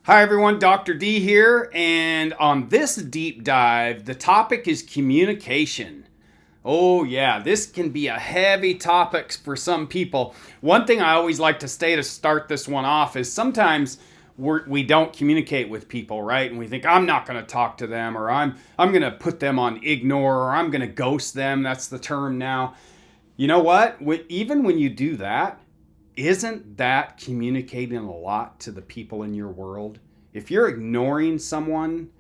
Hi everyone, Dr. D here, and on this deep dive, the topic is communication. Oh, yeah, this can be a heavy topic for some people. One thing I always like to say to start this one off is sometimes we don't communicate with people, right? And we think, I'm not going to talk to them, or I'm going to put them on ignore, or I'm going to ghost them. That's the term now. You know what? Even when you do that, isn't that communicating a lot to the people in your world? If you're ignoring someone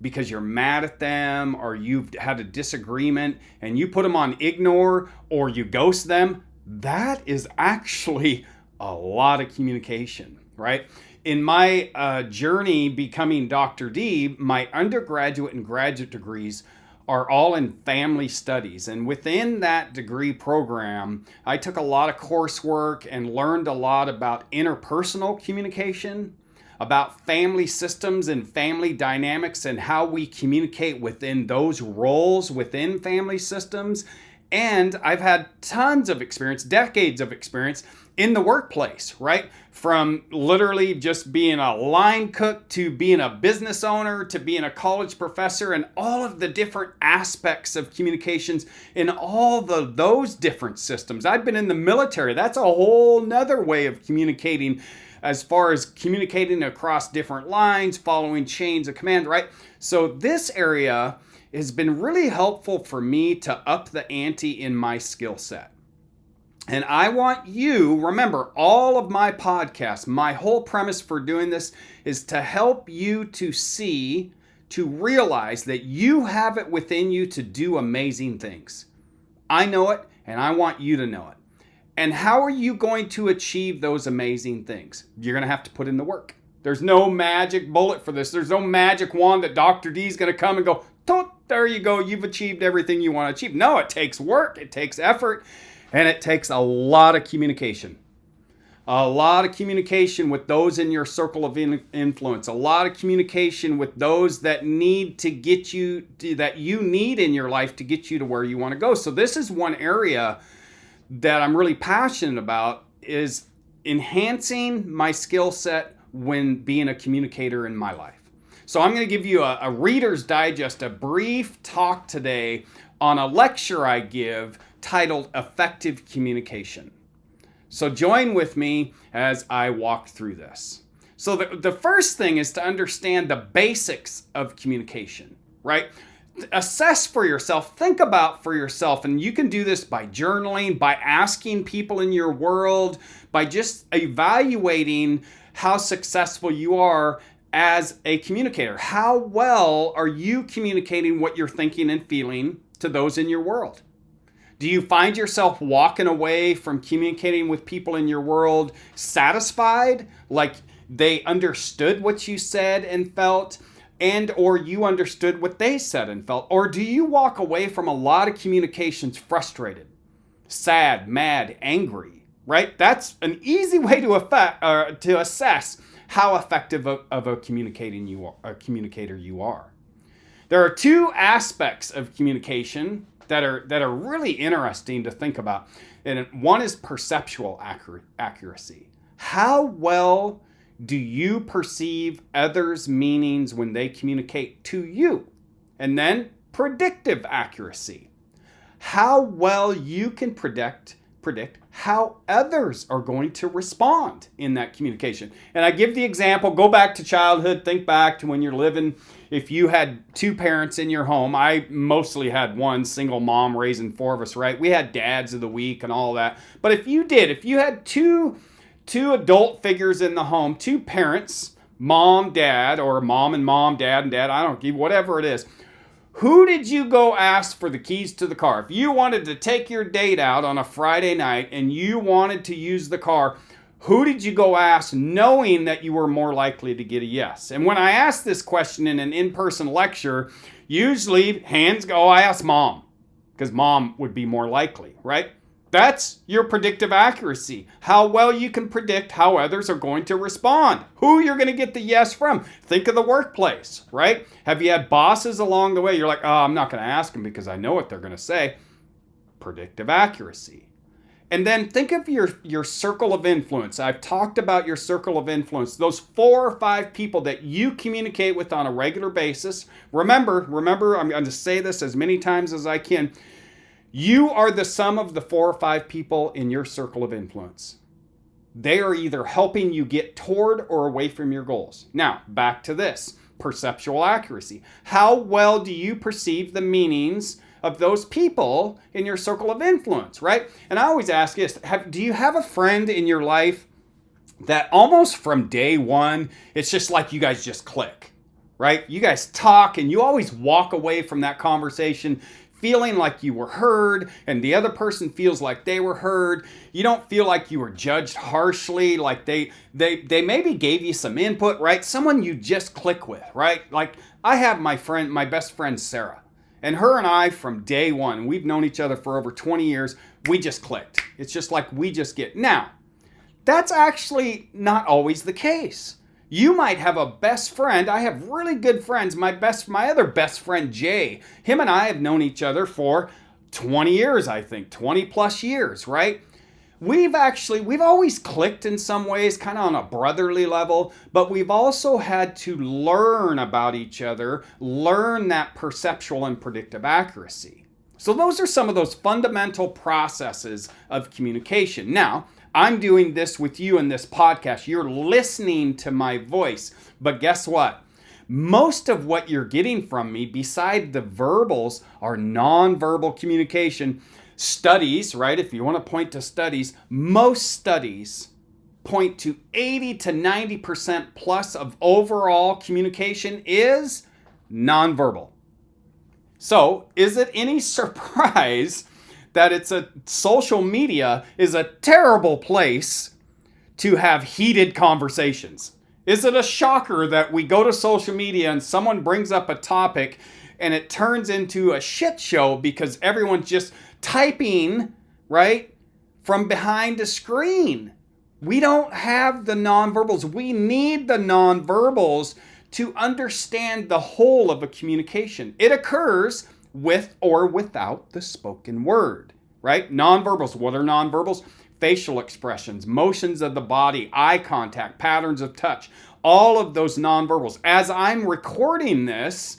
because you're mad at them or you've had a disagreement and you put them on ignore or you ghost them, that is actually a lot of communication, right? In my journey becoming Dr. D, my undergraduate and graduate degrees are all in family studies. And within that degree program, I took a lot of coursework and learned a lot about interpersonal communication, about family systems and family dynamics and how we communicate within those roles within family systems. And I've had tons of experience, decades of experience in the workplace, right? From literally just being a line cook to being a business owner to being a college professor and all of the different aspects of communications in all those different systems. I've been in the military. That's a whole nother way of communicating as far as communicating across different lines, following chains of command, right? So this area has been really helpful for me to up the ante in my skill set. And I want you, remember, all of my podcasts, my whole premise for doing this is to help you to see, to realize that you have it within you to do amazing things. I know it, and I want you to know it. And how are you going to achieve those amazing things? You're going to have to put in the work. There's no magic bullet for this. There's no magic wand that Dr. D is going to come and go, there you go, you've achieved everything you want to achieve. No, it takes work, it takes effort, and it takes a lot of communication. A lot of communication with those in your circle of influence. A lot of communication with those that need to get you, that you need in your life to get you to where you want to go. So this is one area that I'm really passionate about, is enhancing my skill set when being a communicator in my life. So I'm going to give you a Reader's Digest, a brief talk today on a lecture I give titled Effective Communication. So join with me as I walk through this. So the first thing is to understand the basics of communication, right? Assess for yourself, think about for yourself, and you can do this by journaling, by asking people in your world, by just evaluating how successful you are as a communicator. How well are you communicating what you're thinking and feeling to those in your world? Do you find yourself walking away from communicating with people in your world satisfied, like they understood what you said and felt, and or you understood what they said and felt? Or do you walk away from a lot of communications frustrated, sad, mad, angry, right? That's an easy way to assess how effective of a communicator you are. There are two aspects of communication that are really interesting to think about. And one is perceptual accuracy. How well do you perceive others' meanings when they communicate to you? And then predictive accuracy. How well you can predict how others are going to respond in that communication. And I give the example, go back to childhood, think back to when you're living, if you had two parents in your home. I mostly had one single mom raising four of us, right? We had dads of the week and all that. But if you had two adult figures in the home, two parents, mom, dad, or mom and mom, dad and dad, I don't give, whatever it is. Who did you go ask for the keys to the car? If you wanted to take your date out on a Friday night and you wanted to use the car, who did you go ask knowing that you were more likely to get a yes? And when I ask this question in an in-person lecture, usually hands go, I ask mom, because mom would be more likely, right? That's your predictive accuracy. How well you can predict how others are going to respond. Who you're going to get the yes from. Think of the workplace, right? Have you had bosses along the way? You're like, oh, I'm not going to ask them because I know what they're going to say. Predictive accuracy. And then think of your circle of influence. I've talked about your circle of influence, those 4 or 5 people that you communicate with on a regular basis. Remember, I'm going to say this as many times as I can. You are the sum of the 4 or 5 people in your circle of influence. They are either helping you get toward or away from your goals. Now, back to this, perceptual accuracy. How well do you perceive the meanings of those people in your circle of influence, right? And I always ask this, do you have a friend in your life that almost from day one, it's just like you guys just click, right? You guys talk and you always walk away from that conversation feeling like you were heard and the other person feels like they were heard. You don't feel like you were judged harshly, like they maybe gave you some input, right? Someone you just click with, right? Like I have my best friend, Sarah, and her and I from day one, we've known each other for over 20 years. We just clicked. It's just like we just get. Now, that's actually not always the case. You might have a best friend. I have really good friends. My other best friend, Jay, him and I have known each other for 20 years, I think, 20 plus years, right? We've always clicked in some ways, kind of on a brotherly level, but we've also had to learn about each other, learn that perceptual and predictive accuracy. So those are some of those fundamental processes of communication. Now, I'm doing this with you in this podcast. You're listening to my voice. But guess what? Most of what you're getting from me, beside the verbals, are nonverbal communication. Studies, right? If you want to point to studies, most studies point to 80 to 90% plus of overall communication is nonverbal. So, is it any surprise that social media is a terrible place to have heated conversations? Is it a shocker that we go to social media and someone brings up a topic and it turns into a shit show because everyone's just typing, right, from behind a screen? We don't have the nonverbals. We need the nonverbals to understand the whole of a communication. It occurs with or without the spoken word, right? Nonverbals. What are nonverbals? Facial expressions, motions of the body, eye contact, patterns of touch, all of those nonverbals. As I'm recording this,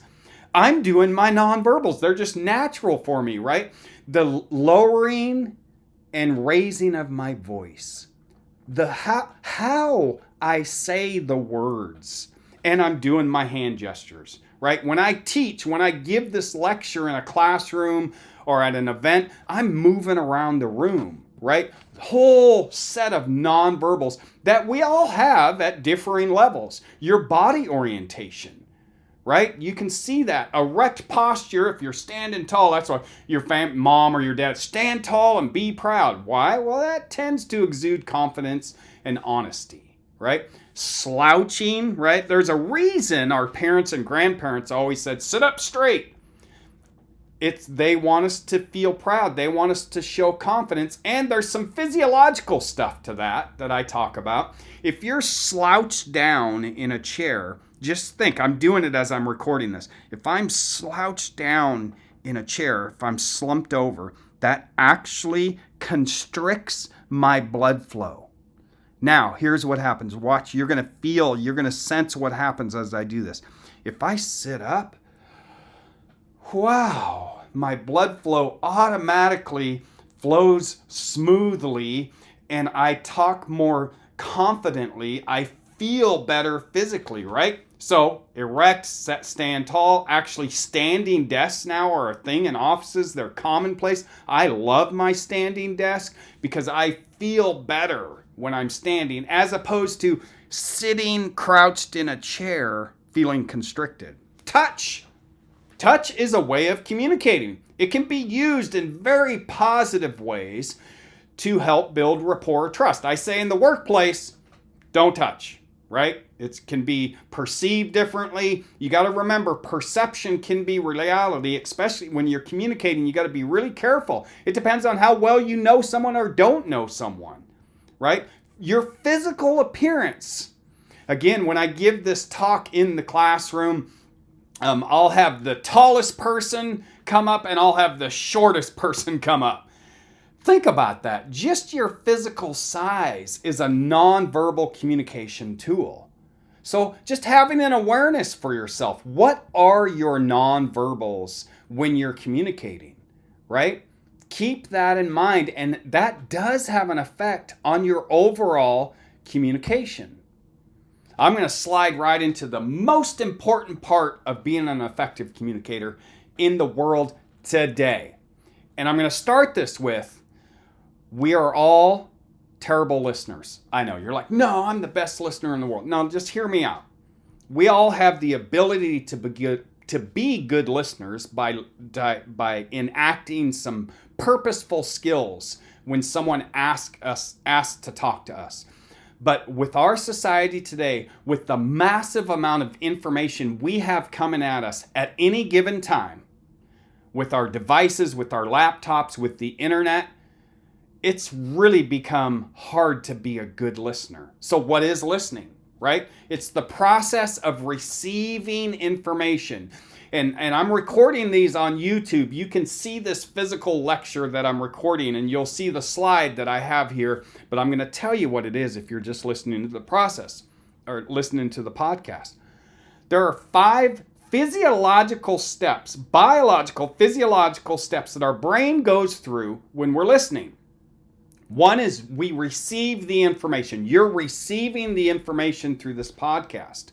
I'm doing my nonverbals. They're just natural for me, right? The lowering and raising of my voice, the how I say the words, and I'm doing my hand gestures, right? When I teach, when I give this lecture in a classroom or at an event, I'm moving around the room, right? Whole set of nonverbals that we all have at differing levels. Your body orientation, right? You can see that. Erect posture, if you're standing tall, that's why your mom or your dad, stand tall and be proud. Why? Well, that tends to exude confidence and honesty, right? Slouching, right? There's a reason our parents and grandparents always said, sit up straight. They want us to feel proud. They want us to show confidence. And there's some physiological stuff to that I talk about. If you're slouched down in a chair, just think, I'm doing it as I'm recording this. If I'm slouched down in a chair, if I'm slumped over, that actually constricts my blood flow. Now, here's what happens. Watch, you're going to sense what happens as I do this. If I sit up, wow, my blood flow automatically flows smoothly and I talk more confidently. I feel better physically, right? So, erect, stand tall. Actually, standing desks now are a thing in offices. They're commonplace. I love my standing desk because I feel better when I'm standing, as opposed to sitting crouched in a chair feeling constricted. Touch. Touch is a way of communicating. It can be used in very positive ways to help build rapport or trust. I say in the workplace, don't touch, right? It can be perceived differently. You got to remember, perception can be reality, especially when you're communicating. You got to be really careful. It depends on how well you know someone or don't know someone, right? Your physical appearance. Again, when I give this talk in the classroom, I'll have the tallest person come up and I'll have the shortest person come up. Think about that. Just your physical size is a nonverbal communication tool. So just having an awareness for yourself. What are your nonverbals when you're communicating, right? Keep that in mind, and that does have an effect on your overall communication. I'm going to slide right into the most important part of being an effective communicator in the world today. And I'm going to start this with, we are all terrible listeners. I know, you're like, no, I'm the best listener in the world. No, just hear me out. We all have the ability to be good listeners by enacting some purposeful skills when someone asks to talk to us. But with our society today, with the massive amount of information we have coming at us at any given time, with our devices, with our laptops, with the internet, it's really become hard to be a good listener. So what is listening, right? It's the process of receiving information. And I'm recording these on YouTube. You can see this physical lecture that I'm recording, and you'll see the slide that I have here, but I'm going to tell you what it is if you're just listening to the process or listening to the podcast. There are 5 physiological steps, biological, physiological steps that our brain goes through when we're listening. One is we receive the information. You're receiving the information through this podcast.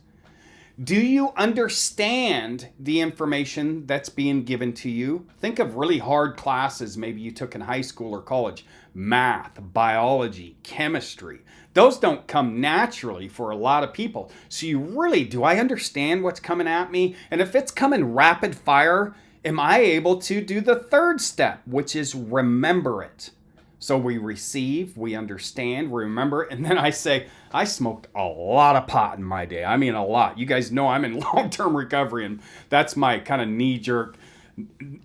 Do you understand the information that's being given to you? Think of really hard classes maybe you took in high school or college. Math, biology, chemistry. Those don't come naturally for a lot of people. So you really, do I understand what's coming at me? And if it's coming rapid fire, am I able to do the 3rd step, which is remember it? So we receive, we understand, we remember, and then I say, I smoked a lot of pot in my day. I mean, a lot. You guys know I'm in long-term recovery, and that's my kind of knee-jerk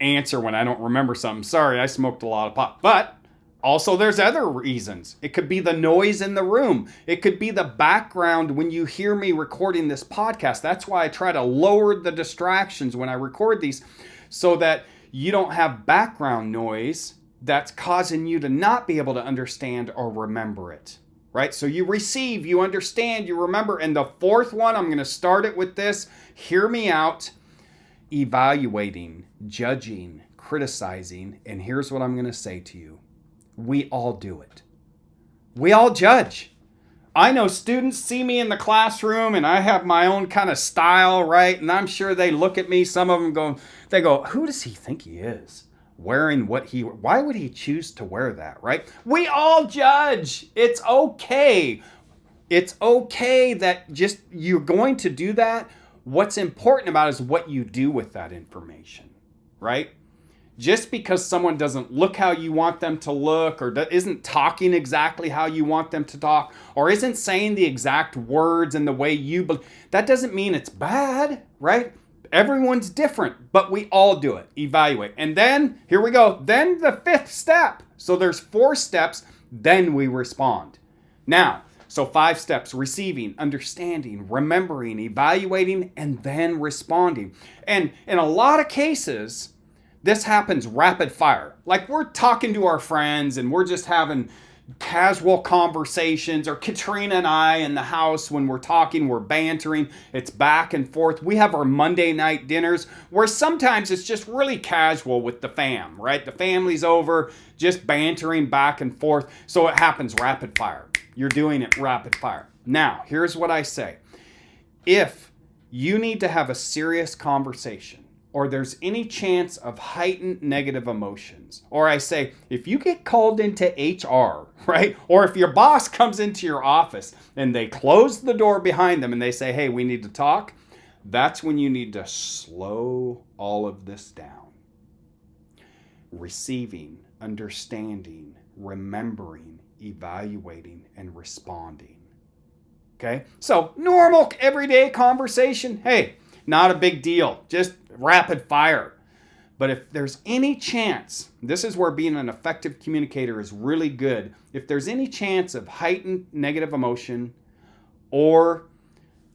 answer when I don't remember something. Sorry, I smoked a lot of pot. But also there's other reasons. It could be the noise in the room. It could be the background when you hear me recording this podcast. That's why I try to lower the distractions when I record these so that you don't have background noise that's causing you to not be able to understand or remember it, right? So you receive, you understand, you remember. And the 4th one, I'm going to start it with this. Hear me out. Evaluating, judging, criticizing. And here's what I'm going to say to you. We all do it. We all judge. I know students see me in the classroom and I have my own kind of style, right? And I'm sure they look at me, some of them go, who does he think he is? Wearing why would he choose to wear that, right? We all judge. It's okay. It's okay that just you're going to do that. What's important about it is what you do with that information, right? Just because someone doesn't look how you want them to look or isn't talking exactly how you want them to talk or isn't saying the exact words and the way that doesn't mean it's bad, right? Everyone's different, but we all do it. Evaluate. And then, here we go. Then the 5th step. So there's 4 steps, then we respond. Now, so 5 steps: receiving, understanding, remembering, evaluating, and then responding. And in a lot of cases, this happens rapid fire. Like we're talking to our friends and we're just having casual conversations, or Katrina and I in the house when we're talking, we're bantering, it's back and forth. We have our Monday night dinners where sometimes it's just really casual with the fam, right? The family's over, just bantering back and forth. So it happens rapid fire. You're doing it rapid fire. Now, here's what I say. If you need to have a serious conversation, or there's any chance of heightened negative emotions, or I say, if you get called into HR, right? Or if your boss comes into your office and they close the door behind them and they say, hey, we need to talk, that's when you need to slow all of this down. Receiving, understanding, remembering, evaluating, and responding. Okay? So normal, everyday conversation, hey, not a big deal, just rapid fire. But if there's any chance, this is where being an effective communicator is really good. If there's any chance of heightened negative emotion or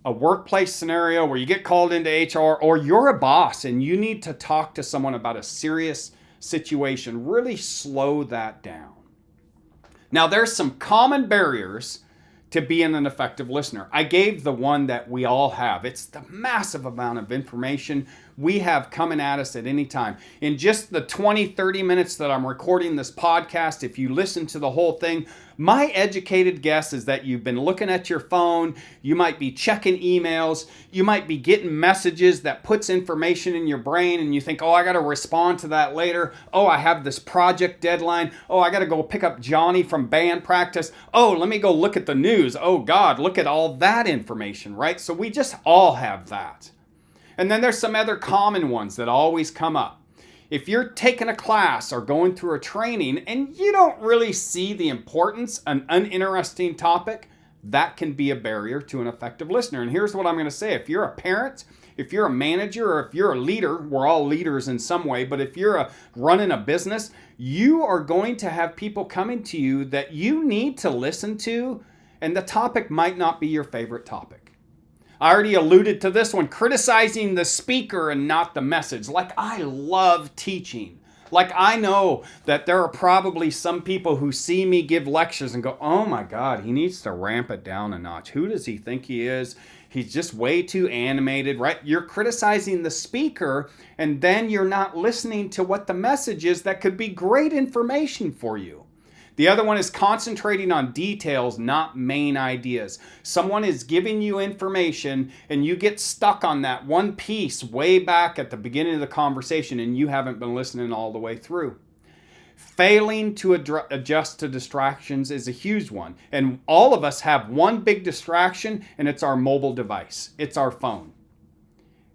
a workplace scenario where you get called into HR or you're a boss and you need to talk to someone about a serious situation, really slow that down. Now, there's some common barriers to being an effective listener. I gave the one that we all have. It's the massive amount of information we have coming at us at any time. In just the 20, 30 minutes that I'm recording this podcast, if you listen to the whole thing, my educated guess is that you've been looking at your phone, you might be checking emails, you might be getting messages that puts information in your brain and you think, oh, I got to respond to that later. Oh, I have this project deadline. Oh, I got to go pick up Johnny from band practice. Oh, let me go look at the news. Oh God, look at all that information, right? So we just all have that. And then there's some other common ones that always come up. If you're taking a class or going through a training and you don't really see the importance, an uninteresting topic, that can be a barrier to an effective listener. And here's what I'm going to say. If you're a parent, if you're a manager, or if you're a leader, we're all leaders in some way, but if you're running a business, you are going to have people coming to you that you need to listen to, and the topic might not be your favorite topic. I already alluded to this one, criticizing the speaker and not the message. Like, I love teaching. Like, I know that there are probably some people who see me give lectures and go, oh my God, he needs to ramp it down a notch. Who does he think he is? He's just way too animated, right? You're criticizing the speaker, and then you're not listening to what the message is that could be great information for you. The other one is concentrating on details, not main ideas. Someone is giving you information and you get stuck on that one piece way back at the beginning of the conversation and you haven't been listening all the way through. Failing to adjust to distractions is a huge one. And all of us have one big distraction, and it's our mobile device. It's our phone.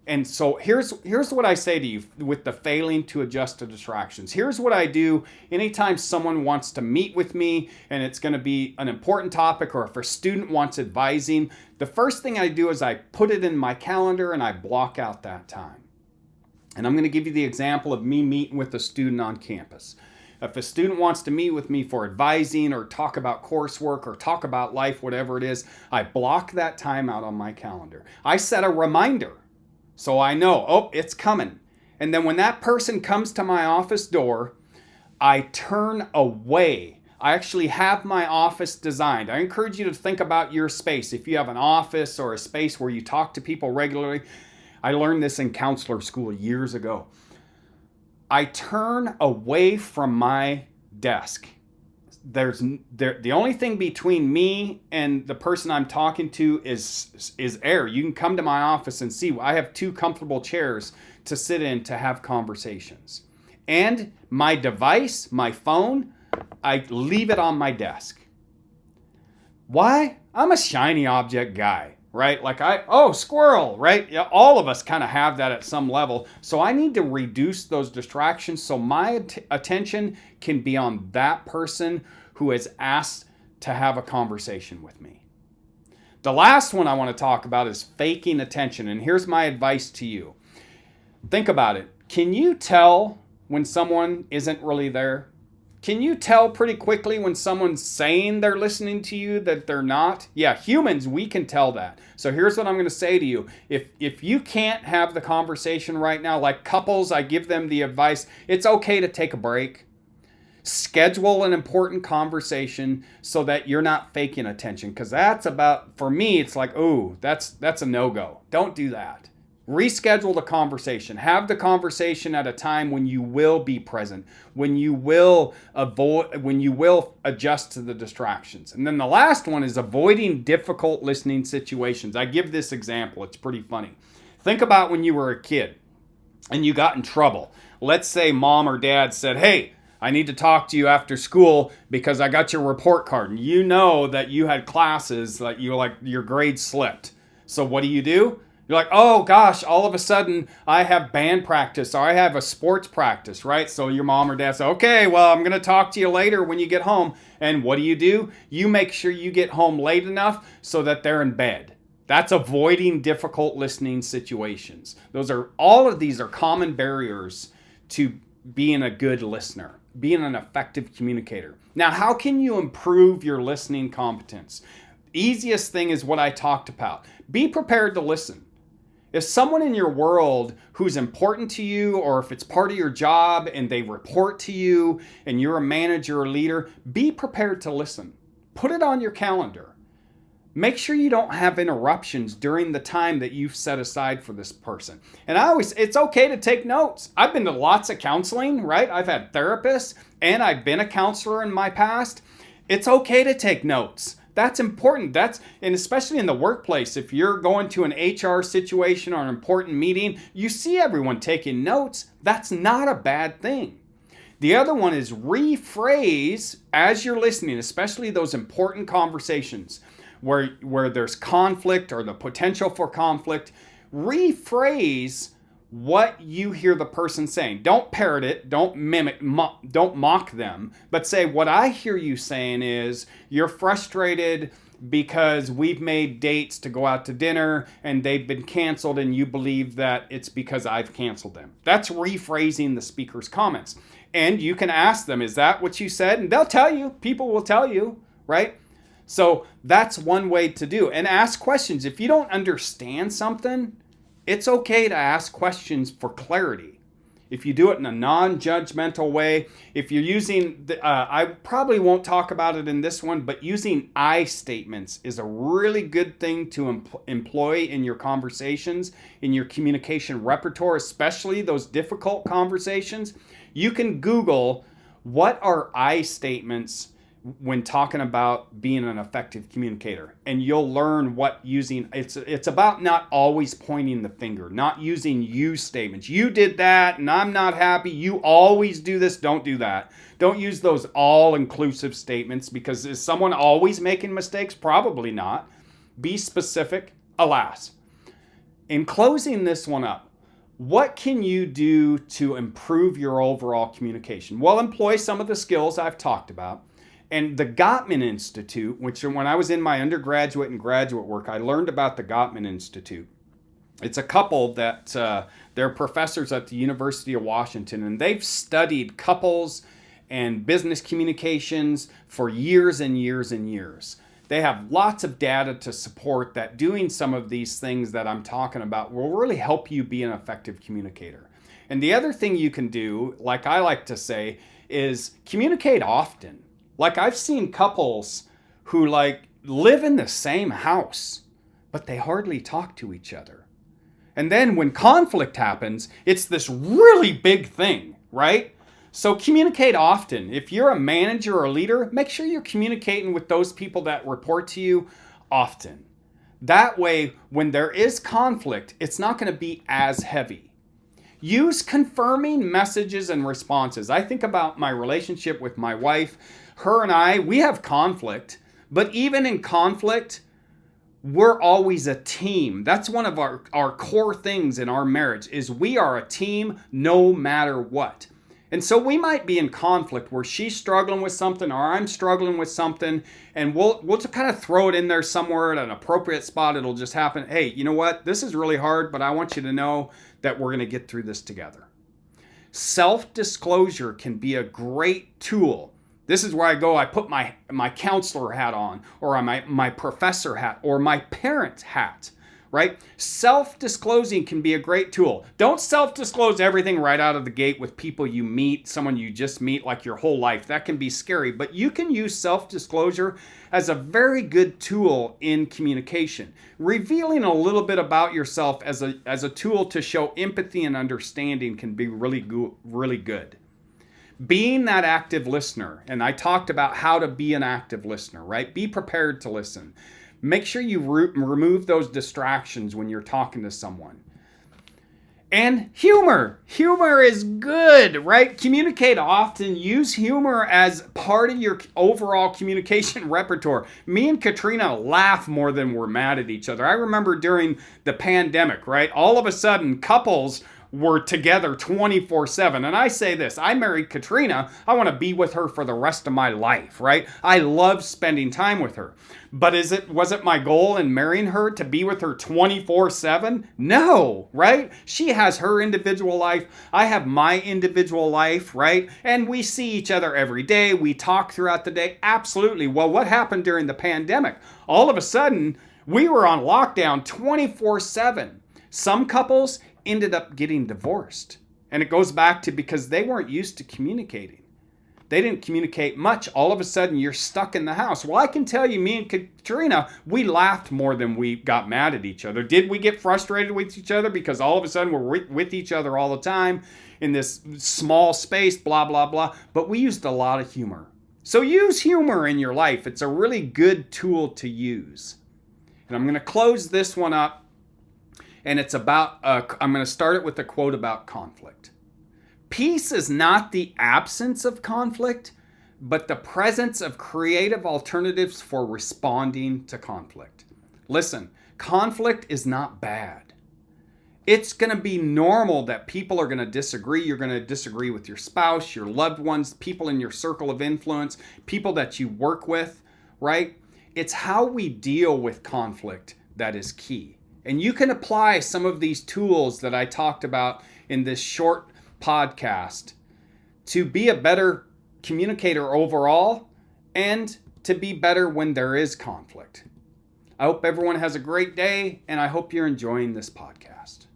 And so here's what I say to you with the failing to adjust to distractions. Here's what I do anytime someone wants to meet with me and it's going to be an important topic, or if a student wants advising, the first thing I do is I put it in my calendar and I block out that time. And I'm going to give you the example of me meeting with a student on campus. If a student wants to meet with me for advising or talk about coursework or talk about life, whatever it is, I block that time out on my calendar. I set a reminder. So I know, oh, it's coming. And then when that person comes to my office door, I turn away. I actually have my office designed. I encourage you to think about your space. If you have an office or a space where you talk to people regularly, I learned this in counselor school years ago. I turn away from my desk. The only thing between me and the person I'm talking to is air. You can come to my office and see I have 2 comfortable chairs to sit in to have conversations. And my device, my phone, I leave it on my desk. Why? I'm a shiny object guy, right? Like squirrel, right? Yeah, all of us kind of have that at some level. So I need to reduce those distractions so my attention can be on that person who has asked to have a conversation with me. The last one I want to talk about is faking attention. And here's my advice to you. Think about it. Can you tell when someone isn't really there? Can you tell pretty quickly when someone's saying they're listening to you that they're not? Yeah, humans, we can tell that. So here's what I'm going to say to you. If you can't have the conversation right now, like couples, I give them the advice, it's okay to take a break. Schedule an important conversation so that you're not faking attention. Because that's about, for me, it's like, oh, that's a no-go. Don't do that. Reschedule the conversation. Have the conversation at a time when you will be present, when you will adjust to the distractions. And then the last one is avoiding difficult listening situations. I give this example. It's pretty funny. Think about when you were a kid and you got in trouble. Let's say mom or dad said, hey, I need to talk to you after school because I got your report card. And you know that you had classes that your grades slipped. So what do? You're like, oh gosh, all of a sudden I have band practice or I have a sports practice, right? So your mom or dad says, okay, well, I'm going to talk to you later when you get home. And what do? You make sure you get home late enough so that they're in bed. That's avoiding difficult listening situations. All of these are common barriers to being a good listener, being an effective communicator. Now, how can you improve your listening competence? Easiest thing is what I talked about. Be prepared to listen. If someone in your world who's important to you, or if it's part of your job and they report to you and you're a manager or leader, be prepared to listen. Put it on your calendar. Make sure you don't have interruptions during the time that you've set aside for this person. And it's okay to take notes. I've been to lots of counseling, right? I've had therapists and I've been a counselor in my past. It's okay to take notes. That's important. And especially in the workplace, if you're going to an HR situation or an important meeting, you see everyone taking notes. That's not a bad thing. The other one is rephrase as you're listening, especially those important conversations where there's conflict or the potential for conflict. Rephrase what you hear the person saying. Don't parrot it, don't mimic, don't mock them, but say, what I hear you saying is you're frustrated because we've made dates to go out to dinner and they've been canceled and you believe that it's because I've canceled them. That's rephrasing the speaker's comments. And you can ask them, is that what you said? And they'll tell you, people will tell you, right? So that's one way to do. And ask questions. If you don't understand something, it's okay to ask questions for clarity. If you do it in a non-judgmental way, if you're using, I probably won't talk about it in this one, but using I statements is a really good thing to employ in your conversations, in your communication repertoire, especially those difficult conversations. You can Google what are I statements when talking about being an effective communicator, and you'll learn what using. It's about not always pointing the finger, not using you statements. You did that and I'm not happy. You always do this. Don't do that. Don't use those all-inclusive statements, because is someone always making mistakes? Probably not. Be specific. Alas. In closing this one up, what can you do to improve your overall communication? Well, employ some of the skills I've talked about. And the Gottman Institute, which when I was in my undergraduate and graduate work, I learned about the Gottman Institute. It's a couple that they're professors at the University of Washington, and they've studied couples and business communications for years and years and years. They have lots of data to support that doing some of these things that I'm talking about will really help you be an effective communicator. And the other thing you can do, like I like to say, is communicate often. Like I've seen couples who live in the same house, but they hardly talk to each other. And then when conflict happens, it's this really big thing, right? So communicate often. If you're a manager or a leader, make sure you're communicating with those people that report to you often. That way, when there is conflict, it's not going to be as heavy. Use confirming messages and responses. I think about my relationship with my wife. Her and I, we have conflict, but even in conflict, we're always a team. That's one of our core things in our marriage, is we are a team no matter what. And so we might be in conflict where she's struggling with something or I'm struggling with something, and we'll just kind of throw it in there somewhere at an appropriate spot. It'll just happen. Hey, you know what? This is really hard, but I want you to know that we're going to get through this together. Self-disclosure can be a great tool. This is where I put my counselor hat on, or my professor hat, or my parent hat, right? Self-disclosing can be a great tool. Don't self-disclose everything right out of the gate with people you meet, someone you just meet like your whole life. That can be scary, but you can use self-disclosure as a very good tool in communication. Revealing a little bit about yourself as a tool to show empathy and understanding can be really good. Being that active listener, and I talked about how to be an active listener, right? Be prepared to listen. Make sure you remove those distractions when you're talking to someone. And humor. Humor is good, right? Communicate often. Use humor as part of your overall communication repertoire. Me and Katrina laugh more than we're mad at each other. I remember during the pandemic, right? All of a sudden, couples were together 24/7. And I say this, I married Katrina. I want to be with her for the rest of my life, right? I love spending time with her. But was it my goal in marrying her to be with her 24/7? No, right? She has her individual life. I have my individual life, right? And we see each other every day. We talk throughout the day. Absolutely. Well, what happened during the pandemic? All of a sudden, we were on lockdown 24/7. Some couples ended up getting divorced. And it goes back to because they weren't used to communicating. They didn't communicate much. All of a sudden, you're stuck in the house. Well, I can tell you, me and Katrina, we laughed more than we got mad at each other. Did we get frustrated with each other because all of a sudden we're with each other all the time in this small space, blah, blah, blah. But we used a lot of humor. So use humor in your life. It's a really good tool to use. And I'm going to close this one up. And it's about, I'm going to start it with a quote about conflict. Peace is not the absence of conflict, but the presence of creative alternatives for responding to conflict. Listen, conflict is not bad. It's going to be normal that people are going to disagree. You're going to disagree with your spouse, your loved ones, people in your circle of influence, people that you work with, right? It's how we deal with conflict that is key. And you can apply some of these tools that I talked about in this short podcast to be a better communicator overall and to be better when there is conflict. I hope everyone has a great day, and I hope you're enjoying this podcast.